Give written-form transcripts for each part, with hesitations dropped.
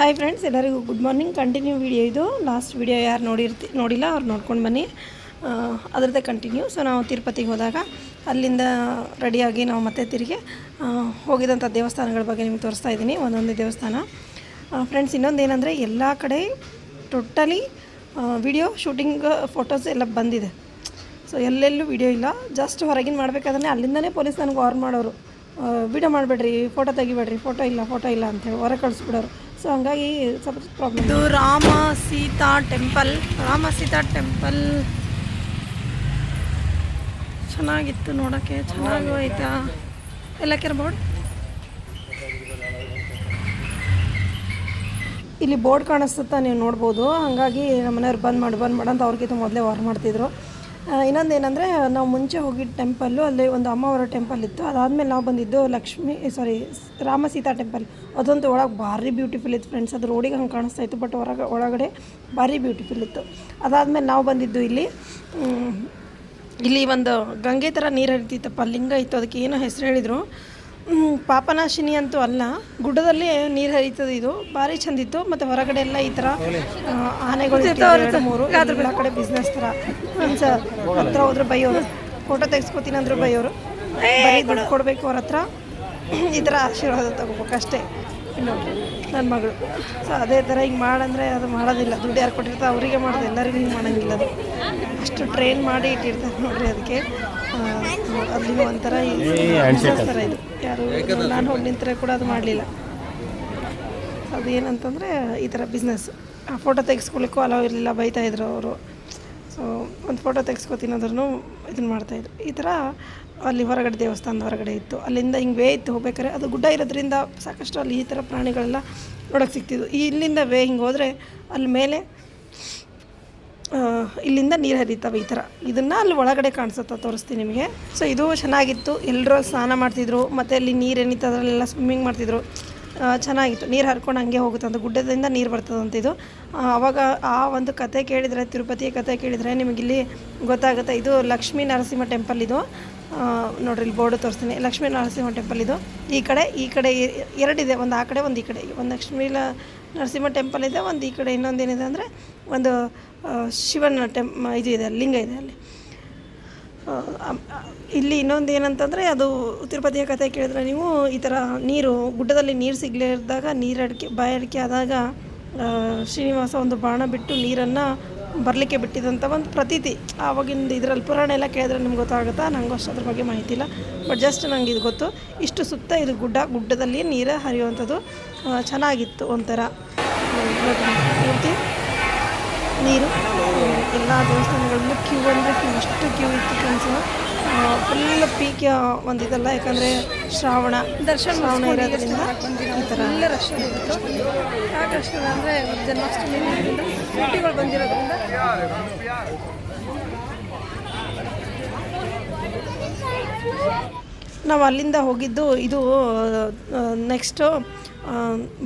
Hi friends, ಎಲ್ಲರಿಗೂ good morning. Continue video ಇದು. Last video ಯಾರು ನೋಡಿಲ್ಲ ಅವ್ರು ನೋಡ್ಕೊಂಡು ಬನ್ನಿ. ಅದರದ್ದೇ ಕಂಟಿನ್ಯೂ. ಸೊ ನಾವು ತಿರುಪತಿಗೆ ಹೋದಾಗ ಅಲ್ಲಿಂದ ರೆಡಿಯಾಗಿ ನಾವು ಮತ್ತೆ ತಿರುಗಿ ಹೋಗಿದಂಥ ದೇವಸ್ಥಾನಗಳ ಬಗ್ಗೆ ನಿಮಗೆ ತೋರಿಸ್ತಾ ಇದ್ದೀನಿ, ಒಂದೊಂದೇ ದೇವಸ್ಥಾನ. ಫ್ರೆಂಡ್ಸ್, ಇನ್ನೊಂದು ಏನಂದರೆ ಎಲ್ಲ ಕಡೆ ಟೋಟಲಿ ವಿಡಿಯೋ ಶೂಟಿಂಗ್ ಫೋಟೋಸ್ ಎಲ್ಲ ಬಂದಿದೆ. ಸೊ ಎಲ್ಲೆಲ್ಲೂ ವಿಡಿಯೋ ಇಲ್ಲ. ಜಸ್ಟ್ ಹೊರಗಿನ ಮಾಡಬೇಕಾದ್ರೆ ಅಲ್ಲಿಂದನೇ ಪೊಲೀಸ್ ನನಗೆ ವಾರ್ನ್ ಮಾಡೋರು, ವಿಡಿಯೋ ಮಾಡಬೇಡ್ರಿ, ಫೋಟೋ ತೆಗಿಬೇಡ್ರಿ, ಫೋಟೋ ಇಲ್ಲ ಅಂಥೇಳಿ ಹೊರಗೆ ಕಳಿಸ್ಬಿಡೋರು. ಸೊ ಹಂಗಾಗಿ ಸ್ವಲ್ಪ ಪ್ರಾಬ್ಲಮ್. ಇದು ರಾಮ ಸೀತಾ ಟೆಂಪಲ್ ಚೆನ್ನಾಗಿತ್ತು ನೋಡೋಕ್ಕೆ, ಚೆನ್ನಾಗೂ ಆಯ್ತಾ ಎಲ್ಲ ಬೋರ್ಡ್. ಇಲ್ಲಿ ಬೋರ್ಡ್ ಕಾಣಿಸುತ್ತಾ ನೀವು ನೋಡ್ಬೋದು. ಹಾಗಾಗಿ ನಮ್ಮ ಮನೆಯವ್ರು ಬಂದ್ ಮಾಡು ಅಂತ ಅವ್ರಿಗಿಂತ ಮೊದಲೇ ವಾರ್ ಮಾಡ್ತಿದ್ರು. ಇನ್ನೊಂದು ಏನಂದರೆ, ನಾವು ಮುಂಚೆ ಹೋಗಿದ್ದ ಟೆಂಪಲ್ಲು ಅಲ್ಲಿ ಒಂದು ಅಮ್ಮವರ ಟೆಂಪಲ್ ಇತ್ತು. ಅದಾದಮೇಲೆ ನಾವು ಬಂದಿದ್ದು ರಾಮ ಸೀತಾ ಟೆಂಪಲ್. ಅದಂತೂ ಒಳಗೆ ಭಾರಿ ಬ್ಯೂಟಿಫುಲ್ ಇತ್ತು ಫ್ರೆಂಡ್ಸ್. ಅದು ರೋಡಿಗೆ ಹಂಗೆ ಕಾಣಿಸ್ತಾ ಇತ್ತು, ಬಟ್ ಒಳಗಡೆ ಭಾರಿ ಬ್ಯೂಟಿಫುಲ್ ಇತ್ತು. ಅದಾದಮೇಲೆ ನಾವು ಬಂದಿದ್ದು ಇಲ್ಲಿ ಒಂದು ಗಂಗೆ ಥರ ನೀರು ಹರಿತಿತ್ತಪ್ಪ, ಲಿಂಗ ಇತ್ತು. ಅದಕ್ಕೆ ಏನೋ ಹೆಸರು ಹೇಳಿದರು, ಪಾಪನಾಶಿನಿ ಅಂತೂ ಅಲ್ಲ, ಗುಡ್ಡದಲ್ಲಿ ನೀರು ಹರಿತದೆ. ಇದು ಭಾರಿ ಚೆಂದಿತ್ತು. ಮತ್ತು ಹೊರಗಡೆ ಎಲ್ಲ ಈ ಥರ ಆನೆಗಳು 2-3 ಎಲ್ಲ ಕಡೆ ಬಿಸ್ನೆಸ್ ಥರ. ಮೀನ್ಸ್ ಹತ್ರ ಹೋದ್ರೆ ಬೈಯೋರು, ಫೋಟೋ ತೆಗೆಸ್ಕೊತೀನಿ ಅಂದರು ಬೈಯೋರು, ಬರೀ ದುಡ್ಡು ಕೊಡಬೇಕು ಅವ್ರ ಹತ್ರ, ಈ ಥರ ಆಶೀರ್ವಾದ ತಗೋಬೇಕು ಅಷ್ಟೇ. ಇನ್ನೊಂದು ನನ್ನ ಮಗಳು. ಸೊ ಅದೇ ಥರ ಹಿಂಗೆ ಮಾಡಂದರೆ ಅದು ಮಾಡೋದಿಲ್ಲ. ದುಡ್ಡು ಯಾರು ಕೊಟ್ಟಿರ್ತಾರೆ ಅವರಿಗೆ ಮಾಡೋದು, ಎಲ್ಲರಿಗೂ ಹಿಂಗೆ ಮಾಡೋಂಗಿಲ್ಲ. ಅದು ಅಷ್ಟು ಟ್ರೈನ್ ಮಾಡಿ ಇಟ್ಟಿರ್ತಾರೆ ನೋಡ್ರಿ. ಅದಕ್ಕೆ ಅಲ್ಲಿನೂ ಒಂಥರ ಬಿಸ್ನೆಸ್ ಥರ ಇದು. ಯಾರು ನಾನು ಹೋಗಿ ನಿಂತರೆ ಕೂಡ ಅದು ಮಾಡಲಿಲ್ಲ. ಅದು ಏನಂತಂದರೆ ಈ ಥರ ಬಿಸ್ನೆಸ್. ಫೋಟೋ ತೆಗೆಸ್ಕೊಳ್ಲಿಕ್ಕೂ ಅಲೋ ಇರಲಿಲ್ಲ, ಬೈತಾಯಿದ್ರು ಅವರು. ಸೊ ಒಂದು ಫೋಟೋ ತೆಗೆಸ್ಕೊತೀನಾದ್ರೂ ಇದನ್ನು ಮಾಡ್ತಾಯಿದ್ರು. ಈ ಥರ ಅಲ್ಲಿ ಹೊರಗಡೆ ದೇವಸ್ಥಾನದ ಹೊರಗಡೆ ಇತ್ತು. ಅಲ್ಲಿಂದ ಹಿಂಗೆ ವೇ ಇತ್ತು ಹೋಗ್ಬೇಕಾದ್ರೆ. ಅದು ಗುಡ್ಡ ಇರೋದ್ರಿಂದ ಸಾಕಷ್ಟು ಅಲ್ಲಿ ಈ ಥರ ಪ್ರಾಣಿಗಳೆಲ್ಲ ನೋಡೋಕ್ಕೆ ಸಿಗ್ತಿದ್ವು. ಇಲ್ಲಿಂದ ವೇ ಹಿಂಗೆ ಹೋದರೆ ಅಲ್ಲಿ ಮೇಲೆ ಇಲ್ಲಿಂದ ನೀರು ಹರಿತವೆ ಈ ಥರ. ಇದನ್ನು ಅಲ್ಲಿ ಒಳಗಡೆ ಕಾಣಿಸುತ್ತೆ, ತೋರಿಸ್ತೀನಿ ನಿಮಗೆ. ಸೊ ಇದು ಚೆನ್ನಾಗಿತ್ತು. ಎಲ್ಲರೂ ಸ್ನಾನ ಮಾಡ್ತಿದ್ರು, ಮತ್ತು ಅಲ್ಲಿ ನೀರು ಏನಿತ್ತು ಅದರಲ್ಲೆಲ್ಲ ಸ್ವಿಮ್ಮಿಂಗ್ ಮಾಡ್ತಿದ್ರು. ಚೆನ್ನಾಗಿತ್ತು. ನೀರು ಹರ್ಕೊಂಡು ಹಂಗೆ ಹೋಗುತ್ತೆ ಅಂತ, ಗುಡ್ಡದಿಂದ ನೀರು ಬರ್ತದಂತ. ಇದು ಆವಾಗ ಆ ಒಂದು ಕತೆ ಕೇಳಿದರೆ, ತಿರುಪತಿಯ ಕತೆ ಕೇಳಿದರೆ ನಿಮಗಿಲ್ಲಿ ಗೊತ್ತಾಗುತ್ತೆ. ಇದು ಲಕ್ಷ್ಮೀ ನರಸಿಂಹ ಟೆಂಪಲ್. ಇದು ನೋಡ್ರಿ, ಇಲ್ಲಿ ಬೋರ್ಡು ತೋರಿಸ್ತೀನಿ. ಲಕ್ಷ್ಮೀ ನರಸಿಂಹ ಟೆಂಪಲ್ ಇದು. ಈ ಕಡೆ ಎರಡಿದೆ, ಒಂದು ಆ ಕಡೆ ಒಂದು ಈ ಕಡೆ. ಒಂದು ಲಕ್ಷ್ಮೀ ನರಸಿಂಹ ಟೆಂಪಲ್ ಇದೆ, ಒಂದು ಈ ಕಡೆ. ಇನ್ನೊಂದೇನಿದೆ ಅಂದರೆ ಒಂದು ಶಿವನ ಇದು ಇದೆ, ಲಿಂಗ ಇದೆ ಅಲ್ಲಿ. ಇಲ್ಲಿ ಇನ್ನೊಂದು ಏನಂತಂದರೆ, ಅದು ತಿರುಪತಿಯ ಕಥೆ ಕೇಳಿದ್ರೆ ನೀವು, ಈ ಥರ ನೀರು ಗುಡ್ಡದಲ್ಲಿ ನೀರು ಸಿಗಲಿದ್ದಾಗ, ಬಾಯಾರಿಕೆ ಆದಾಗ ಶ್ರೀನಿವಾಸ ಒಂದು ಬಾಣ ಬಿಟ್ಟು ನೀರನ್ನು ಬರಲಿಕ್ಕೆ ಬಿಟ್ಟಿದಂಥ ಒಂದು ಪ್ರತೀತಿ. ಆವಾಗಿಂದ ಇದರಲ್ಲಿ ಪುರಾಣ ಎಲ್ಲ ಕೇಳಿದ್ರೆ ನಿಮ್ಗೆ ಗೊತ್ತಾಗುತ್ತಾ? ನಂಗೆ ಅಷ್ಟು ಅದ್ರ ಬಗ್ಗೆ ಮಾಹಿತಿ ಇಲ್ಲ, ಬಟ್ ಜಸ್ಟ್ ನಂಗೆ ಇದು ಗೊತ್ತು. ಇಷ್ಟು ಸುತ್ತ ಇದು ಗುಡ್ಡದಲ್ಲಿ ನೀರು ಹರಿಯುವಂಥದ್ದು. ಚೆನ್ನಾಗಿತ್ತು ಒಂಥರ ಪೂರ್ತಿ ನೀರು. ಎಲ್ಲ ದೇವಸ್ಥಾನಗಳಲ್ಲೂ ಕ್ಯೂ ಅಂದರೆ ಅಷ್ಟು ಕ್ಯೂ ಇತ್ತು ಫ್ರೆಂಡ್ಸು. ಫುಲ್ ಪೀಕ್ ಒಂದು ಇದಲ್ಲ, ಯಾಕಂದರೆ ಶ್ರಾವಣ ಇರೋದ್ರಿಂದ ಈ ಥರ ಎಲ್ಲ ರಶ್ ಇತ್ತು. ಯಾಕೆ ರಶ್ ಅಂದರೆ ಜನ್ಮಾಷ್ಟಮಿ ಸುಟ್ಟಿಗಳು ಬಂದಿರೋದ್ರಿಂದ. ನಾವು ಅಲ್ಲಿಂದ ಹೋಗಿದ್ದು ಇದು ನೆಕ್ಸ್ಟು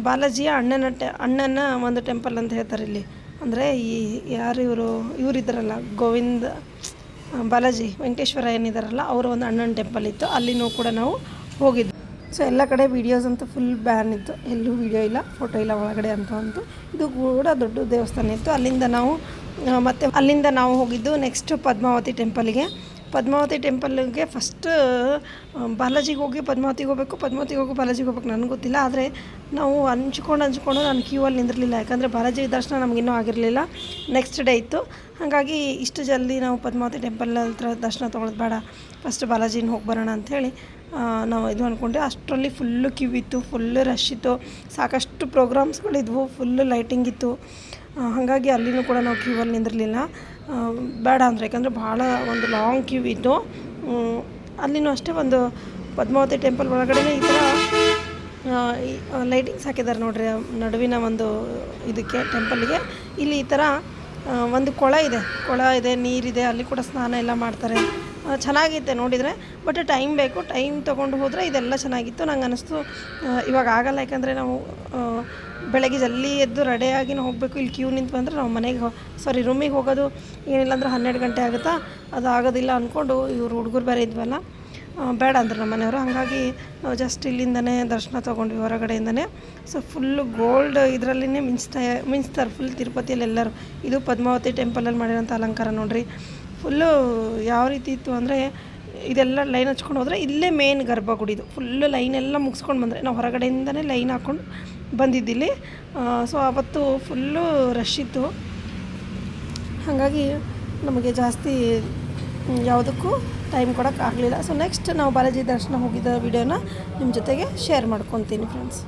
ಬಾಲಾಜಿಯ ಅಣ್ಣನ ಒಂದು ಟೆಂಪಲ್ ಅಂತ ಹೇಳ್ತಾರೆ ಇಲ್ಲಿ. ಅಂದರೆ ಯಾರು ಇವರಿದ್ದಾರಲ್ಲ, ಗೋವಿಂದ ಬಾಲಾಜಿ ವೆಂಕಟೇಶ್ವರ ಏನಿದ್ದಾರಲ್ಲ, ಅವರ ಒಂದು ಅಣ್ಣನ ಟೆಂಪಲ್ ಇತ್ತು. ಅಲ್ಲಿನೂ ಕೂಡ ನಾವು ಹೋಗಿದ್ದು. ಸೊ ಎಲ್ಲ ಕಡೆ ವೀಡಿಯೋಸ್ ಅಂತೂ ಫುಲ್ ಬ್ಯಾನ್ ಇತ್ತು, ಎಲ್ಲೂ ವೀಡಿಯೋ ಇಲ್ಲ, ಫೋಟೋ ಇಲ್ಲ ಒಳಗಡೆ ಅಂತೂ. ಇದು ಕೂಡ ದೊಡ್ಡ ದೇವಸ್ಥಾನ ಇತ್ತು. ಅಲ್ಲಿಂದ ನಾವು ಹೋಗಿದ್ದು ನೆಕ್ಸ್ಟ್ ಪದ್ಮಾವತಿ ಟೆಂಪಲ್ಗೆ. ಪದ್ಮಾವತಿ ಟೆಂಪಲ್ಗೆ ಫಸ್ಟ್ ಬಾಲಾಜಿಗೆ ಹೋಗಿ ಪದ್ಮಾವತಿಗೆ ಹೋಗಬೇಕು, ಬಾಲಾಜಿಗೆ ಹೋಗ್ಬೇಕು, ನನಗೆ ಗೊತ್ತಿಲ್ಲ. ಆದರೆ ನಾವು ಹಂಚ್ಕೊಂಡು ನಾನು ಕ್ಯೂ ಅಲ್ಲಿ ನಿಂದಿರಲಿಲ್ಲ, ಯಾಕಂದರೆ ಬಾಲಾಜಿ ದರ್ಶನ ನಮಗಿನ್ನೂ ಆಗಿರಲಿಲ್ಲ, ನೆಕ್ಸ್ಟ್ ಡೇ ಇತ್ತು. ಹಾಗಾಗಿ ಇಷ್ಟು ಜಲ್ದಿ ನಾವು ಪದ್ಮಾವತಿ ಟೆಂಪಲ್ ಹತ್ರ ದರ್ಶನ ತೊಗೊಳೋದು ಬೇಡ, ಫಸ್ಟ್ ಬಾಲಾಜಿನ ಹೋಗಿ ಬರೋಣ ಅಂಥೇಳಿ ನಾವು ಇದು ಅಂದ್ಕೊಂಡೆ. ಅಷ್ಟರಲ್ಲಿ ಫುಲ್ಲು ಕ್ಯೂ ಇತ್ತು, ಫುಲ್ಲು ರಶ್ ಇತ್ತು, ಸಾಕಷ್ಟು ಪ್ರೋಗ್ರಾಮ್ಸ್ಗಳಿದ್ವು, ಫುಲ್ಲು ಲೈಟಿಂಗ್ ಇತ್ತು. ಹಾಗಾಗಿ ಅಲ್ಲಿನೂ ಕೂಡ ನಾವು ಕ್ಯೂ ಅಲ್ಲಿ ನಿಂದಿರಲಿಲ್ಲ, ಬೇಡ ಅಂದರೆ, ಯಾಕಂದರೆ ಭಾಳ ಒಂದು ಲಾಂಗ್ ಕ್ಯೂ ಇತ್ತು. ಅಲ್ಲಿನೂ ಅಷ್ಟೇ, ಒಂದು ಪದ್ಮಾವತಿ ಟೆಂಪಲ್ ಒಳಗಡೆ ಈ ಥರ ಲೈಟಿಂಗ್ಸ್ ಹಾಕಿದ್ದಾರೆ ನೋಡ್ರಿ, ನಡುವಿನ ಒಂದು ಇದಕ್ಕೆ ಟೆಂಪಲ್ಗೆ. ಇಲ್ಲಿ ಈ ಥರ ಒಂದು ಕೊಳ ಇದೆ, ನೀರಿದೆ, ಅಲ್ಲಿ ಕೂಡ ಸ್ನಾನ ಎಲ್ಲ ಮಾಡ್ತಾರೆ. ಚೆನ್ನಾಗಿತ್ತೆ ನೋಡಿದರೆ, ಬಟ್ ಟೈಮ್ ಬೇಕು. ಟೈಮ್ ತೊಗೊಂಡು ಹೋದರೆ ಇದೆಲ್ಲ ಚೆನ್ನಾಗಿತ್ತು. ನಂಗೆ ಅನ್ನಿಸ್ತು ಇವಾಗ ಆಗಲ್ಲ, ಯಾಕಂದರೆ ನಾವು ಬೆಳಗ್ಗೆ ಜಲ್ದಿ ಎದ್ದು ರೆಡಿಯಾಗಿ ಹೋಗಬೇಕು. ಇಲ್ಲಿ ಕ್ಯೂ ನಿಂತು ಬಂದರೆ ನಾವು ರೂಮಿಗೆ ಹೋಗೋದು ಏನಿಲ್ಲ ಅಂದ್ರೆ 12 ಗಂಟೆ ಆಗುತ್ತಾ, ಅದು ಆಗೋದಿಲ್ಲ ಅಂದ್ಕೊಂಡು ಇವರು ಹುಡುಗರು ಬೇರೆ ಇದ್ವಲ್ಲ, ಬೇಡ ಅಂದರು ನಮ್ಮ ಮನೆಯವರು. ಹಾಗಾಗಿ ನಾವು ಜಸ್ಟ್ ಇಲ್ಲಿಂದನೇ ದರ್ಶನ ತೊಗೊಂಡ್ವಿ ಹೊರಗಡೆಯಿಂದನೇ. ಸೊ ಫುಲ್ಲು ಗೋಲ್ಡ್ ಇದರಲ್ಲೇ ಮಿಂಚ್ತಾರೆ ಫುಲ್ ತಿರುಪತಿಯಲ್ಲಿ ಎಲ್ಲರೂ. ಇದು ಪದ್ಮಾವತಿ ಟೆಂಪಲಲ್ಲಿ ಮಾಡಿರೋಂಥ ಅಲಂಕಾರ ನೋಡಿರಿ. ಫುಲ್ಲು ಯಾವ ರೀತಿ ಇತ್ತು ಅಂದರೆ ಇದೆಲ್ಲ ಲೈನ್ ಹಚ್ಕೊಂಡು ಹೋದರೆ ಇಲ್ಲೇ ಮೇನ್ ಗರ್ಭಗುಡಿದು ಫುಲ್ಲು ಲೈನೆಲ್ಲ ಮುಗಿಸ್ಕೊಂಡು ಬಂದರೆ ನಾವು ಹೊರಗಡೆಯಿಂದನೇ ಲೈನ್ ಹಾಕ್ಕೊಂಡು ಬಂದಿದ್ದಿಲ್ಲಿ. ಸೊ ಆವತ್ತು ಫುಲ್ಲು ರಶ್ ಇತ್ತು. ಹಾಗಾಗಿ ನಮಗೆ ಜಾಸ್ತಿ ಯಾವುದಕ್ಕೂ ಟೈಮ್ ಕೊಡೋಕ್ಕಾಗಲಿಲ್ಲ. ಸೊ ನೆಕ್ಸ್ಟ್ ನಾವು ಬಾಲಾಜಿ ದರ್ಶನ ಹೋಗಿದ್ದ ವಿಡಿಯೋನ ನಿಮ್ಮ ಜೊತೆಗೆ ಶೇರ್ ಮಾಡ್ಕೊತೀನಿ ಫ್ರೆಂಡ್ಸ್.